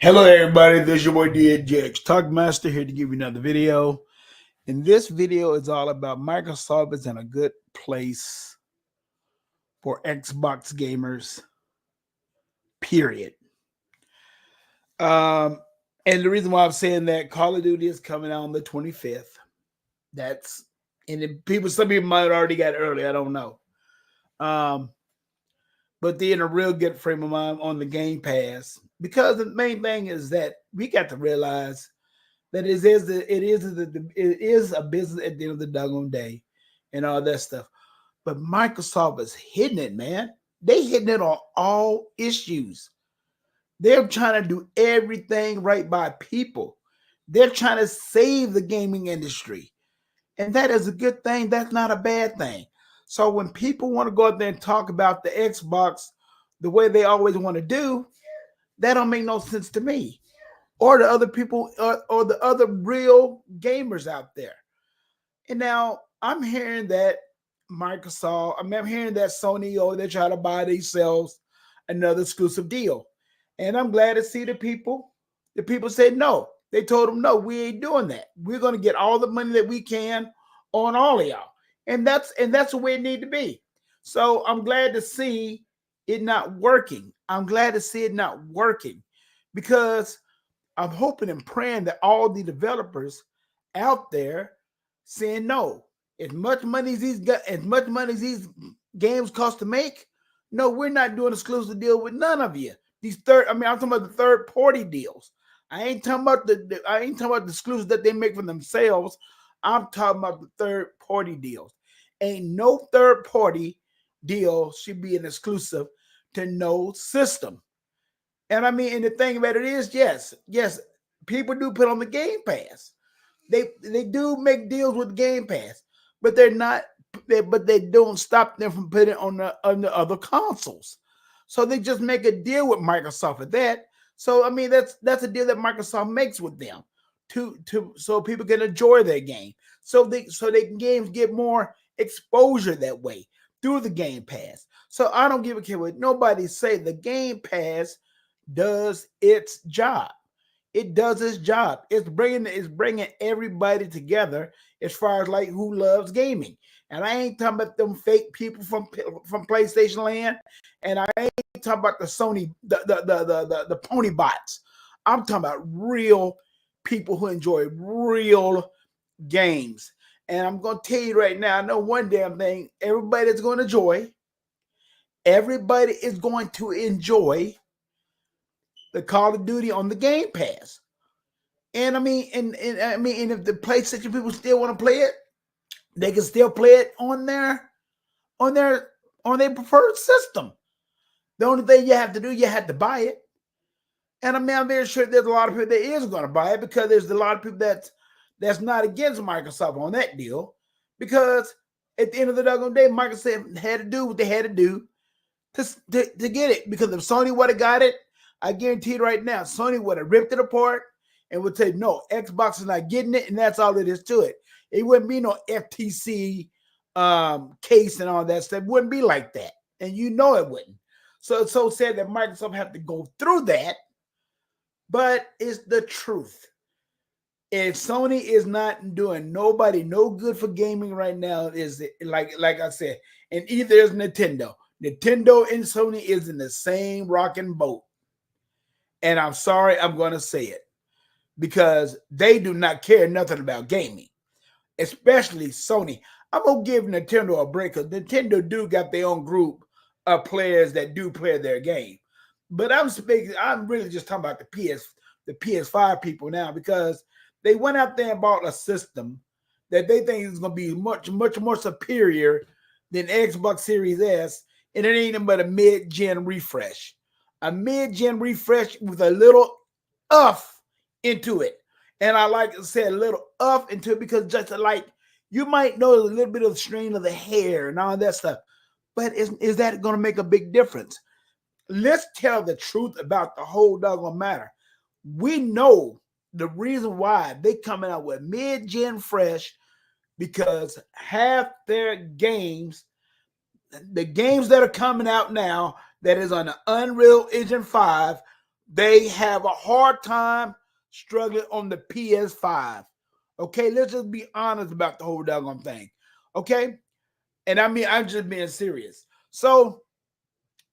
Hello everybody, this is your boy DJX Talk Master here to give you another video. And this video is all about Microsoft is in a good place for Xbox gamers, period. And the reason why I'm saying that, Call of Duty is coming out on the 25th. Some people might have already got it early, I don't know. But they're in a real good frame of mind on the Game Pass, because the main thing is that we got to realize that it is a business at the end of the doggone day and all that stuff. But Microsoft is hitting it, man. They hitting it on all issues. They're trying to do everything right by people. They're trying to save the gaming industry. And that is a good thing. That's not a bad thing. So when people want to go out there and talk about the Xbox the way they always want to do, that don't make no sense to me, or the other people, or the other real gamers out there. And now I'm hearing that I'm hearing that Sony, they're trying to buy themselves another exclusive deal. And I'm glad to see the people said no. They told them, no, we ain't doing that. We're going to get all the money that we can on all of y'all. And that's the way it need to be. So I'm glad to see it not working. I'm glad to see it not working, because I'm hoping and praying that all the developers out there saying no. As much money as these games cost to make, no, we're not doing an exclusive deal with none of you. I'm talking about the third-party deals. I ain't talking about the exclusives that they make for themselves. I'm talking about the third-party deals. Ain't no third-party deal should be an exclusive to no system. And the thing about it is, yes, people do put on the Game Pass. They do make deals with Game Pass, but they don't stop them from putting it on the other consoles. So they just make a deal with Microsoft at that. So that's a deal that Microsoft makes with them so people can enjoy their game. So they games get more exposure that way through the Game Pass. So I don't give a care what nobody say. The Game Pass does its job. It does its job. It's bringing everybody together as far as like who loves gaming. And I ain't talking about them fake people from PlayStation Land, and I ain't talking about the Sony the pony bots. I'm talking about real people who enjoy real games. And I'm going to tell you right now, I know one damn thing. Everybody is going to enjoy the Call of Duty on the Game Pass. And and if the PlayStation people still want to play it, they can still play it on their preferred system. The only thing you have to do, you have to buy it. And I'm very sure there's a lot of people that is going to buy it, because there's a lot of people that's not against Microsoft on that deal. Because at the end of the doggone day, Microsoft had to do what they had to do to get it. Because if Sony would have got it, I guarantee you right now, Sony would have ripped it apart and would say, no, Xbox is not getting it, and that's all it is to it. It wouldn't be no FTC case and all that stuff. It wouldn't be like that. And you know it wouldn't. So it's so sad that Microsoft have to go through that, but it's the truth. If Sony is not doing nobody no good for gaming right now, is it like I said, and either is Nintendo. Nintendo and Sony is in the same rocking boat. And I'm sorry, I'm going to say it, because they do not care nothing about gaming, especially Sony. I'm going to give Nintendo a break, because Nintendo do got their own group of players that do play their game. But I'm really just talking about the PS5 people now, because they went out there and bought a system that they think is going to be much, much more superior than Xbox Series S, and it ain't nothing but a mid-gen refresh. A mid-gen refresh with a little uff into it. And I like to say a little uff into it, because just like you might know a little bit of the strain of the hair and all that stuff. But is that going to make a big difference? Let's tell the truth about the whole doggone matter. We know the reason why they coming out with mid-gen fresh, because half their games, the games that are coming out now that is on the Unreal Engine 5, They have a hard time struggling on the PS5. Okay, let's just be honest about the whole doggone thing. Okay, and I mean I'm just being serious. So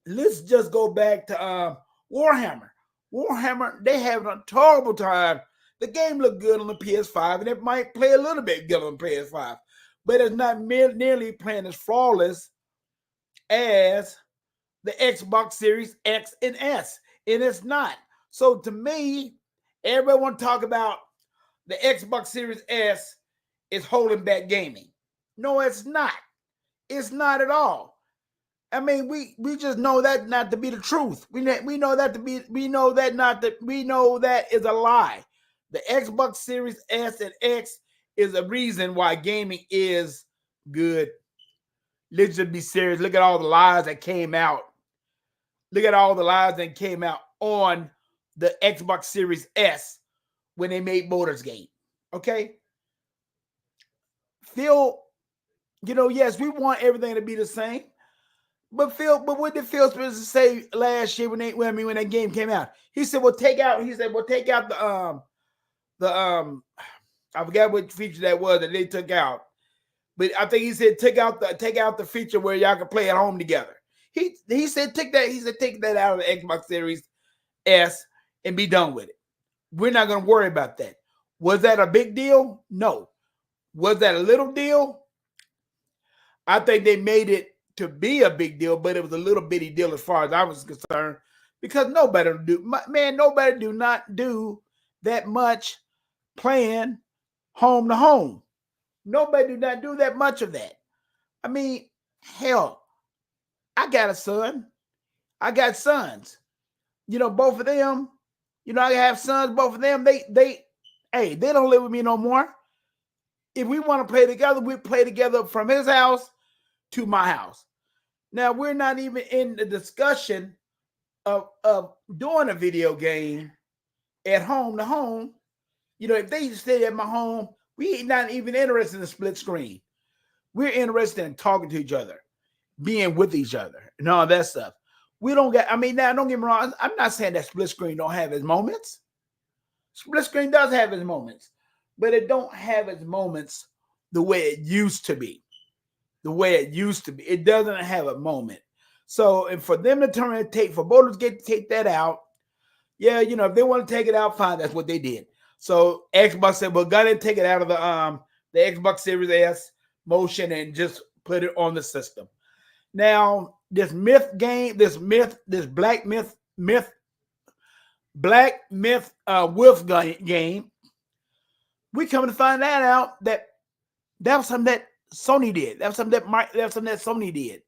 let's just go back to Warhammer. Warhammer, they having a terrible time. The game looked good on the PS5, and it might play a little bit good on the PS5, but it's not nearly playing as flawless as the Xbox Series X and S, and it's not. So to me, everybody want to talk about the Xbox Series S is holding back gaming. No, it's not. It's not at all. I mean, we just know that not to be the truth. We know that to be we know that not that we know that is a lie. The Xbox Series S and X is a reason why gaming is good. Let's just be serious. Look at all the lies that came out. Look at all the lies that came out on the Xbox Series S when they made Baldur's Gate. Okay? Phil, yes, we want everything to be the same. But what did Phil Spencer say last year when that game came out? He said, take out the I forgot what feature that was that they took out. But I think he said take out the feature where y'all can play at home together. He said take that out of the Xbox Series S and be done with it. We're not going to worry about that. Was that a big deal? No. Was that a little deal? I think they made it to be a big deal, but it was a little bitty deal as far as I was concerned, because nobody do not do that much playing home to home. Nobody do not do that much of that. I mean, hell, I got a son. I got sons. Both of them, I have sons, both of them, they don't live with me no more. If we want to play together, we play together from his house to my house. Now, we're not even in the discussion of doing a video game at home to home. If they stay at my home, we not even interested in a split screen. We're interested in talking to each other, being with each other, and all that stuff. We don't get, now don't get me wrong. I'm not saying that split screen don't have its moments. Split screen does have its moments, but it don't have its moments the way it used to be. It doesn't have a moment. So, and for them to for Baldur's Gate to take that out, yeah, if they want to take it out, fine. That's what they did. So Xbox said, "Well, go ahead and take it out of the Xbox Series S motion and just put it on the system." Now, this Black Wolf game, we come to find that out that was something that Sony did. That was something that Sony did.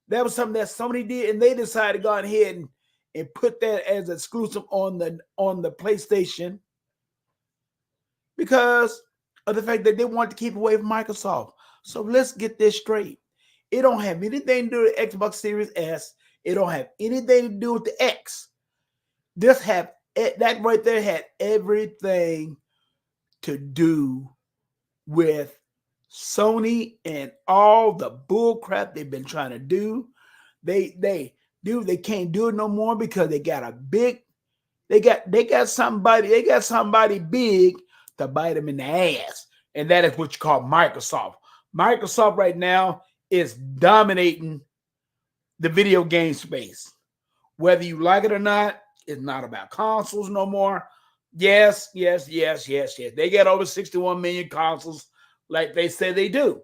That was something that Sony did, and they decided to go ahead and put that as exclusive on the PlayStation because of the fact that they want to keep away from Microsoft. So let's get this straight. It don't have anything to do with Xbox Series S. It don't have anything to do with the X. That right there had everything to do with Sony and all the bull crap they've been trying to do. They can't do it no more because they got somebody big to bite them in the ass, and that is what you call Microsoft. Microsoft right now is dominating the video game space. Whether you like it or not, it's not about consoles no more. Yes. They got over 61 million consoles like they say they do.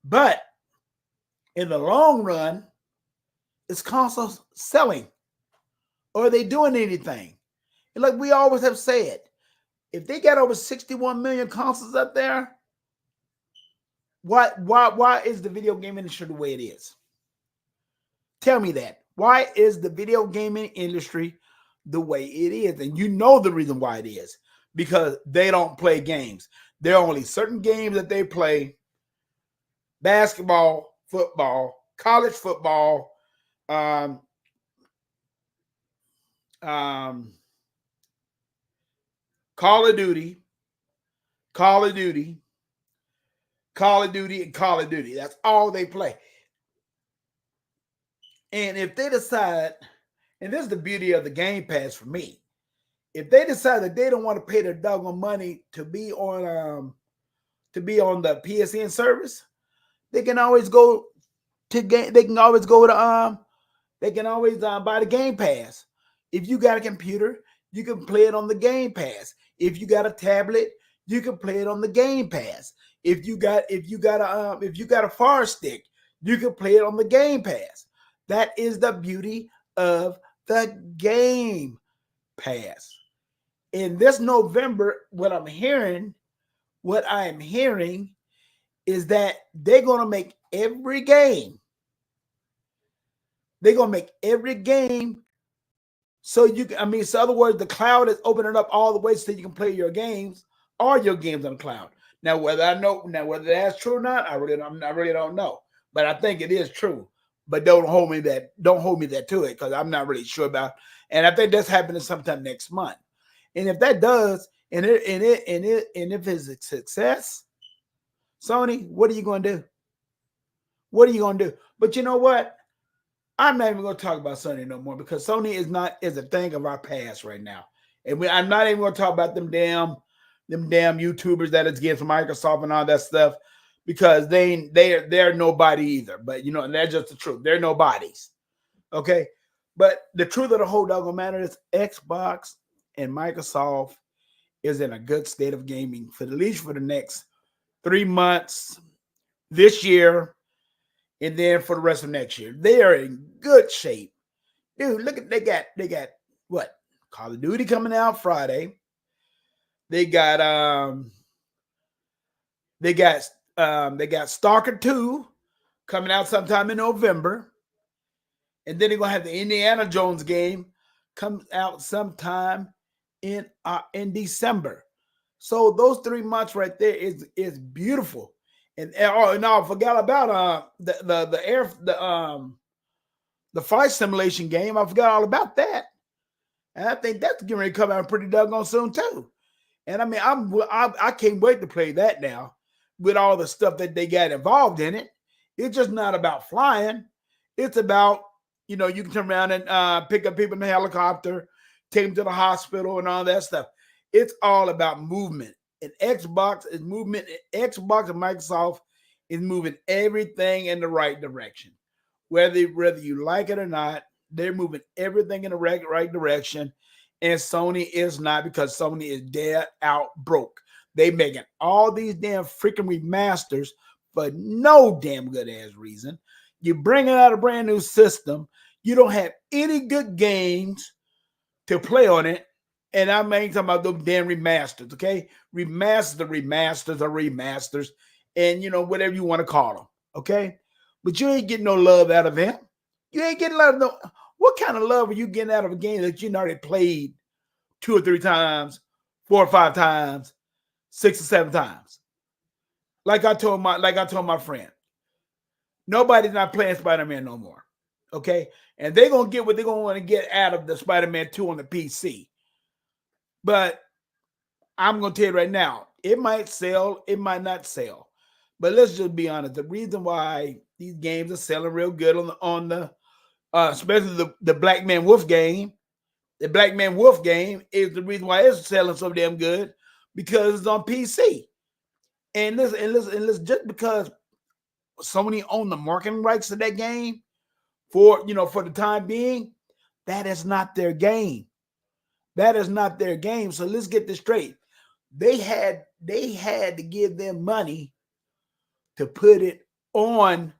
But in the long run, is consoles selling? Or are they doing anything? And like we always have said, if they got over 61 million consoles up there, why is the video game industry the way it is? Tell me that. Why is the video gaming industry the way it is? And you know the reason why it is. Because they don't play games. There are only certain games that they play. Basketball, football, college football, Call of Duty, and Call of Duty. That's all they play. And if they decide And this is the beauty of the Game Pass for me. If they decide that they don't want to pay their doggone money to be on the PSN service, they can always go to game. They can always go to They can always buy the Game Pass. If you got a computer, you can play it on the Game Pass. If you got a tablet, you can play it on the Game Pass. If you got a Fire Stick, you can play it on the Game Pass. That is the beauty of the Game Pass. In this November, what I am hearing is that they're gonna make every game. They're gonna make every game so you can. I mean, so in other words, the cloud is opening up all the way so you can play your games, all your games on the cloud. Now, whether that's true or not, I really don't know. But I think it is true. But don't hold me that to it because I'm not really sure about. And I think that's happening sometime next month. And if that does, and if it's a success, Sony, what are you going to do? What are you going to do? But you know what? I'm not even going to talk about Sony no more because Sony is a thing of our past right now, and I'm not even going to talk about them damn YouTubers that it's getting from Microsoft and all that stuff because they're nobody either. But you know, and that's just the truth. They're nobodies. Okay, but the truth of the whole doggone matter is Xbox and Microsoft is in a good state of gaming for at least for the next 3 months this year, and then for the rest of next year. They are in good shape. Dude, look at they got what? Call of Duty coming out Friday. They got Stalker 2 coming out sometime in November. And then they're gonna have the Indiana Jones game come out sometime in December. So those 3 months right there is beautiful. And I forgot about the flight simulation game. I forgot all about that. And I think that's getting ready to come out pretty doggone soon too. And I mean, I can't wait to play that now with all the stuff that they got involved in it. It's just not about flying. It's about, you know, you can turn around and pick up people in the helicopter, take them to the hospital and all that stuff. It's all about movement. And Xbox is movement. Xbox and Microsoft is moving everything in the right direction. Whether you like it or not, they're moving everything in the right direction. And Sony is not, because Sony is dead out broke. They making all these damn freaking remasters for no damn good ass reason. You're bringing out a brand new system. You don't have any good games to play on it. And I ain't talking about those damn remasters, okay? Remasters are remasters. And, you know, whatever you want to call them, okay? But you ain't getting no love out of them. You ain't getting love. What kind of love are you getting out of a game that you already played 2 or 3 times, 4 or 5 times, 6 or 7 times? Like I told my friend, nobody's not playing Spider-Man no more. Okay? And they're gonna get what they're gonna want to get out of the Spider-Man 2 on the PC. But I'm gonna tell you right now, it might sell, it might not sell. But let's just be honest. The reason why these games are selling real good on the especially the Black Man Wolf game, the Black Man Wolf game is the reason why it's selling so damn good, because it's on PC. And listen, just because Sony owned the marketing rights to that game for the time being, that is not their game. That is not their game. So let's get this straight. They had to give them money to put it on,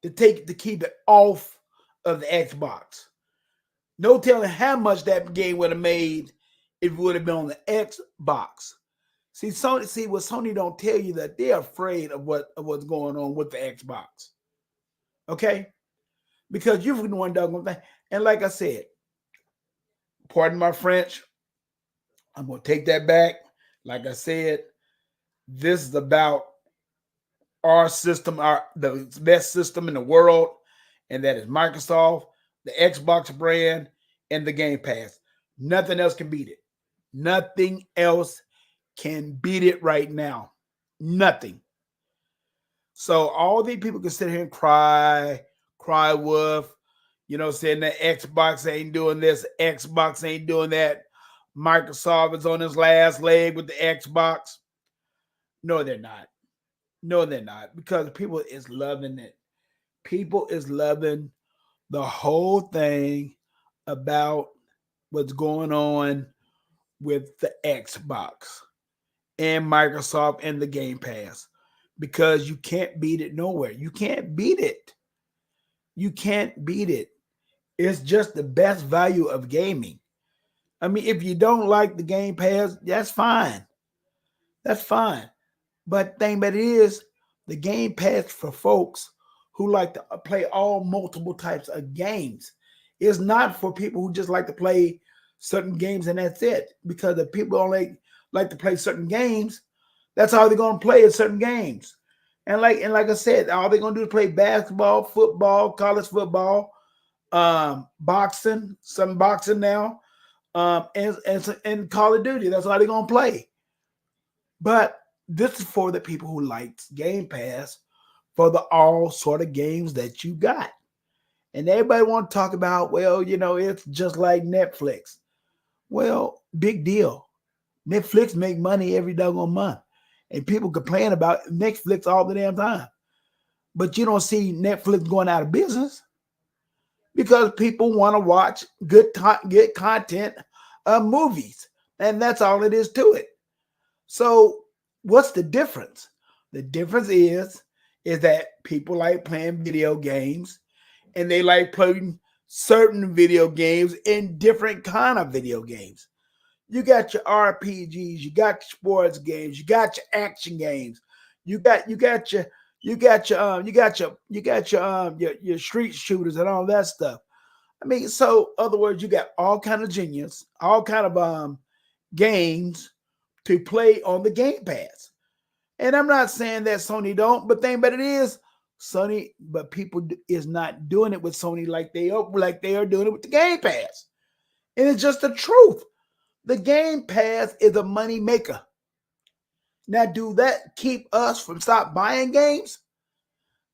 to keep it off of the Xbox. No telling how much that game would have made if it would have been on the Xbox. See, what Sony don't tell you, that they're afraid of what's going on with the Xbox. Okay? Because you've been one doggone thing. And like I said, pardon my French, I'm gonna take that back. Like I said, this is about our system, the best system in the world, and that is Microsoft, the Xbox brand, and the Game Pass. Nothing else can beat it. Nothing else can beat it right now. Nothing. So all these people can sit here and cry wolf, Saying that Xbox ain't doing this, Xbox ain't doing that. Microsoft is on his last leg with the Xbox. No, they're not. No, they're not. Because people is loving it. People is loving the whole thing about what's going on with the Xbox and Microsoft and the Game Pass. Because you can't beat it nowhere. You can't beat it. You can't beat it. It's just the best value of gaming. I mean, if you don't like the Game Pass, that's fine. That's fine. But the thing about it is, the Game Pass for folks who like to play all multiple types of games. It's not for people who just like to play certain games and that's it. Because if people only like to play certain games, that's all they're gonna play is certain games. And like I said, all they're gonna do is play basketball, football, college football, boxing, some boxing now, and Call of Duty. That's all they're gonna play. But this is for the people who likes Game Pass for the all sort of games that you got. And everybody want to talk about, well, it's just like Netflix. Well, big deal. Netflix make money every doggone month. And people complain about Netflix all the damn time. But you don't see Netflix going out of business because people want to watch good content of movies. And that's all it is to it. So what's the difference? The difference is that people like playing video games and they like playing certain video games in different kind of video games. You got your RPGs, you got your sports games, you got your action games, your street shooters and all that stuff. I mean, so other words, you got all kind of genius, all kind of games to play on the Game Pass. And I'm not saying that Sony don't, but it is Sony, but people is not doing it with Sony like they are doing it with the Game Pass. And it's just the truth. The Game Pass is a money maker. Now, do that keep us from stop buying games?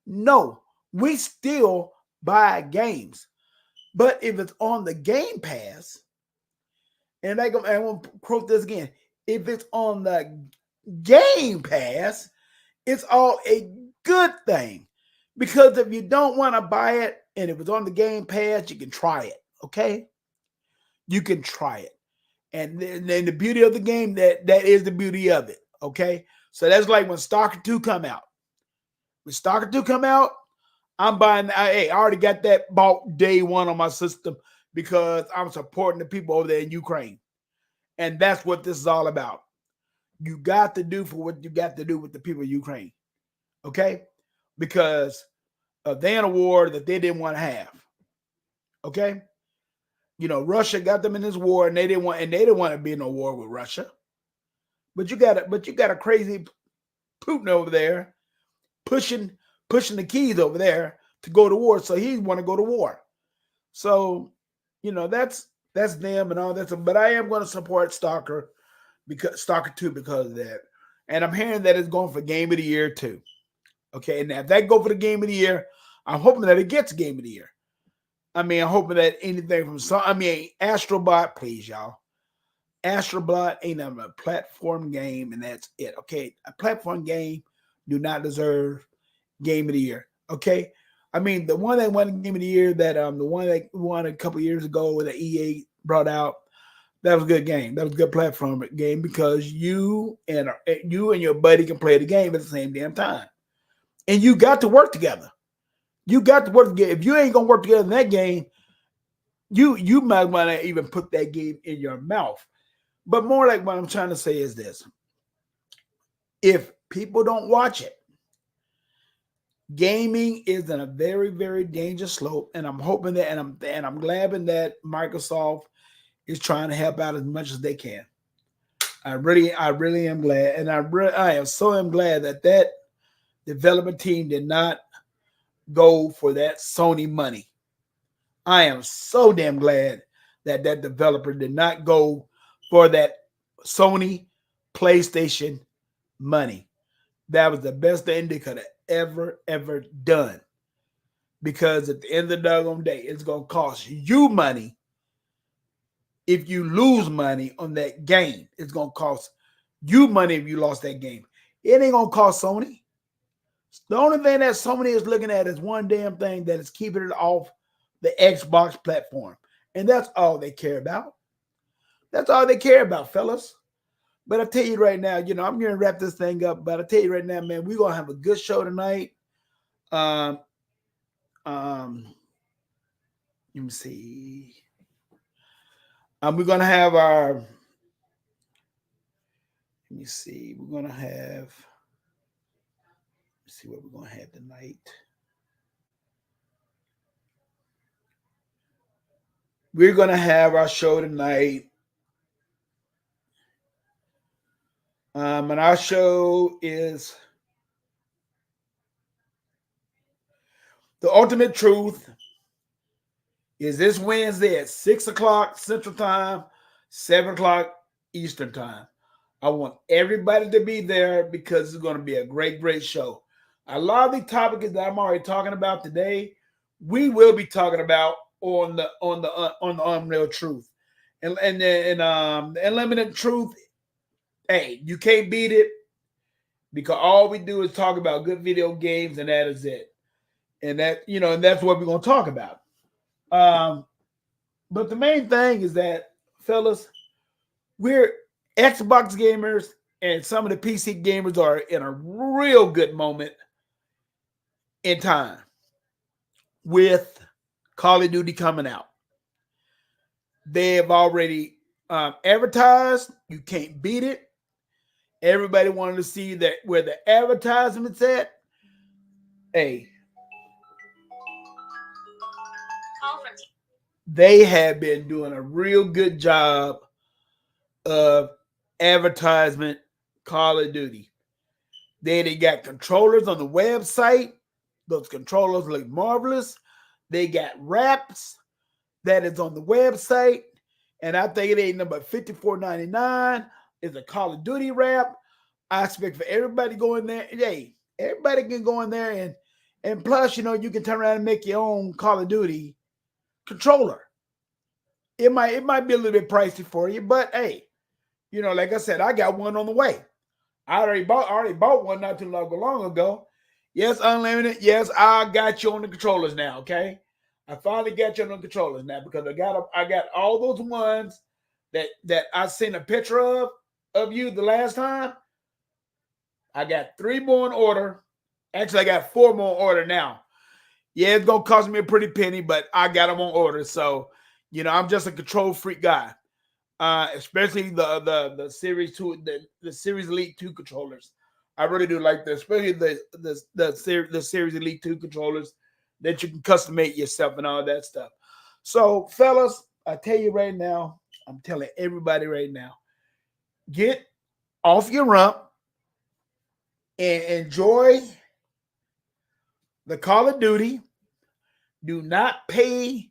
No, we still buy games. But if it's on the Game Pass, and I want to quote this again, if it's on the Game Pass, it's all a good thing. Because if you don't want to buy it, and if it's on the Game Pass, you can try it, okay? You can try it. And then the beauty of the game, that is the beauty of it, okay? So that's like when Stalker 2 come out. When Stalker 2 come out, I'm buying, I already got that bought day one on my system because I'm supporting the people over there in Ukraine. And that's what this is all about. You got to do for what you got to do with the people of Ukraine, okay? Because they're in a war that they didn't want to have, okay? Russia got them in this war, and they didn't want to be in a war with Russia. But you got a crazy Putin over there pushing the keys over there to go to war. So he want to go to war. So, that's them and all that. But I am going to support Stalker 2 because of that. And I'm hearing that it's going for Game of the Year too. Okay, and if that go for the Game of the Year, I'm hoping that it gets Game of the Year. I mean, I'm hoping that anything from Astrobot, please, y'all. Astrobot ain't a platform game, and that's it. Okay, a platform game do not deserve Game of the Year. Okay, I mean the one that won Game of the Year, that the one that won a couple years ago that EA brought out, that was a good game. That was a good platform game because you and your buddy can play the game at the same damn time, and you got to work together. You got to work together. If you ain't gonna work together in that game, you might want to even put that game in your mouth. But more like what I'm trying to say is this: if people don't watch it, gaming is in a very, very dangerous slope. And I'm hoping that, and I'm glad that Microsoft is trying to help out as much as they can. I really am glad, and I am so glad that development team did not go for that Sony money. I am so damn glad that developer did not go for that Sony PlayStation money. That was the best thing they could have ever done. because at the end of the doggone day, it's gonna cost you money. If you lose money on that game, it's gonna cost you money if you lost that game. It ain't gonna cost Sony. The only thing that Sony is looking at is one damn thing that is keeping it off the Xbox platform. And that's all they care about. That's all they care about, fellas. But I tell you right now, I'm going to wrap this thing up. But I tell you right now, man, we're going to have a good show tonight. Um, let me see. We're going to have our, let me see. We're going to have, let's see what we're going to have tonight. We're going to have our show tonight. And our show is The Ultimate Truth. Is this Wednesday at 6 o'clock Central Time, 7 o'clock Eastern Time. I want everybody to be there because it's going to be a great, great show. A lot of the topics that I'm already talking about today, we will be talking about on the Unreal Truth. And the Unlimited Truth, hey, you can't beat it because all we do is talk about good video games, and that is it. And and that's what we're going to talk about. But the main thing is that, fellas, we're Xbox gamers and some of the PC gamers are in a real good moment in time with Call of Duty coming out. They have already advertised. You can't beat it. Everybody wanted to see that where the advertisement's at. Hey, they have been doing a real good job of advertisement Call of Duty. They got controllers on the website. Those controllers look marvelous. They got wraps that is on the website. And I think it ain't number $54.99. It's a Call of Duty wrap. I expect for everybody to go in there. Hey, everybody can go in there and plus, you can turn around and make your own Call of Duty controller. It might be a little bit pricey for you, but hey, like I said, I got one on the way. I already bought one not too long ago. Yes, Unlimited. Yes, I got you on the controllers now. Okay, I finally got you on the controllers now because I got all those ones that I sent a picture of you the last time. I got 3 more in order. Actually, I got 4 more in order now. Yeah, it's gonna cost me a pretty penny, but I got them on order. So, I'm just a control freak guy. Especially the Series 2, the Series Elite 2 controllers. I really do like this, especially the Series Elite 2 controllers that you can custom make yourself and all that stuff. So, fellas, I tell you right now, I'm telling everybody right now, get off your rump and enjoy the Call of Duty. Do not pay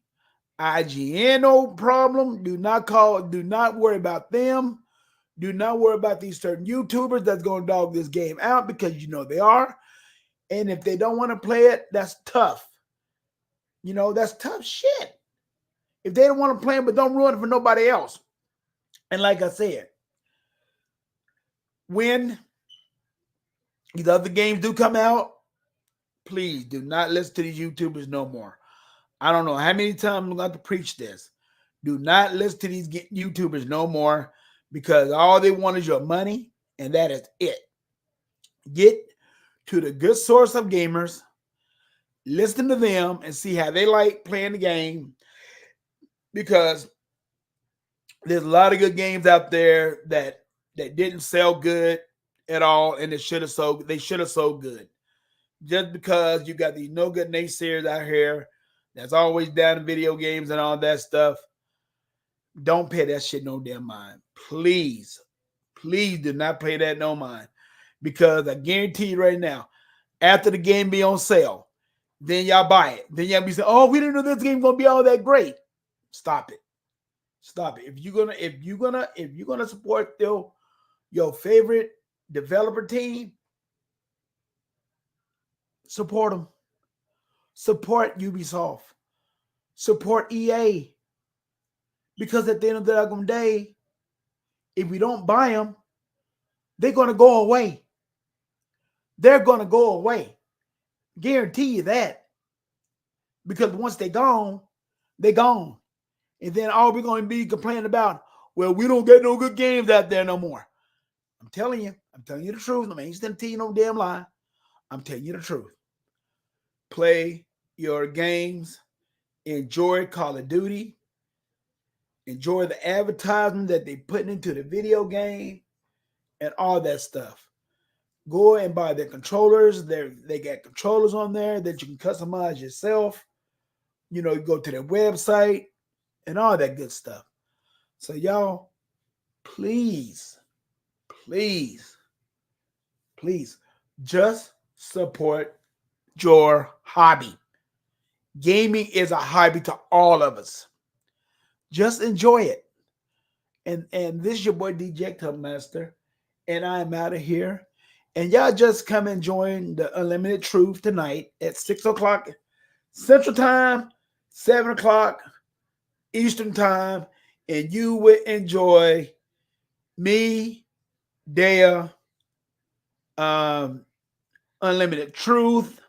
IGN no problem. Do not worry about them. Do not worry about these certain YouTubers that's going to dog this game out because they are. And if they don't want to play it, that's tough. That's tough shit. If they don't want to play it, but don't ruin it for nobody else. And like I said, when these other games do come out, please do not listen to these YouTubers no more. I don't know how many times I'm going to preach this. Do not listen to these YouTubers no more because all they want is your money, and that is it. Get to the good source of gamers, listen to them, and see how they like playing the game because there's a lot of good games out there that didn't sell good at all, and they should have sold good. Just because you got these no good naysayers out here that's always down in video games and all that stuff, don't pay that shit no damn mind. Please do not pay that no mind. Because I guarantee you right now, after the game be on sale, then y'all buy it. Then y'all be saying, "Oh, we didn't know this game gonna be all that great." Stop it. If you're gonna support your favorite developer team, support them. Support Ubisoft. Support EA. Because at the end of the day, if we don't buy them, they're going to go away. They're going to go away. Guarantee you that. Because once they're gone, they're gone. And then all we're going to be complaining about, well, we don't get no good games out there no more. I'm telling you the truth. I ain't telling you no damn lie. I'm telling you the truth. Play your games. Enjoy Call of Duty. Enjoy the advertisement that they putting into the video game and all that stuff. Go and buy their controllers. They got controllers on there that you can customize yourself. You know, you go to their website and all that good stuff. So y'all, please, just support your hobby. Gaming is a hobby to all of us. Just enjoy it. And this is your boy DJ Master, and I'm out of here. And y'all just come and join the Unlimited Truth tonight at 6 o'clock Central Time, 7 o'clock Eastern Time, and you will enjoy me, Dea, Unlimited Truth,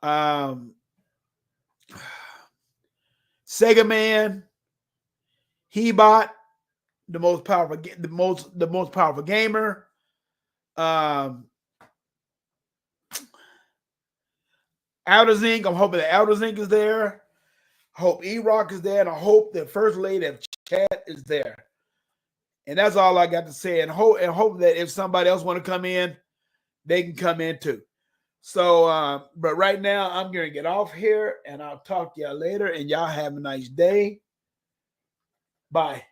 Sega Man, Hebot, the most powerful gamer. Outer Zinc. I'm hoping that Outer Zinc is there. I hope E-Rock is there, and I hope the First Lady of Chat is there. And that's all I got to say. And hope that if somebody else want to come in, they can come in too. So, but right now I'm going to get off here, and I'll talk to y'all later. And y'all have a nice day. Bye.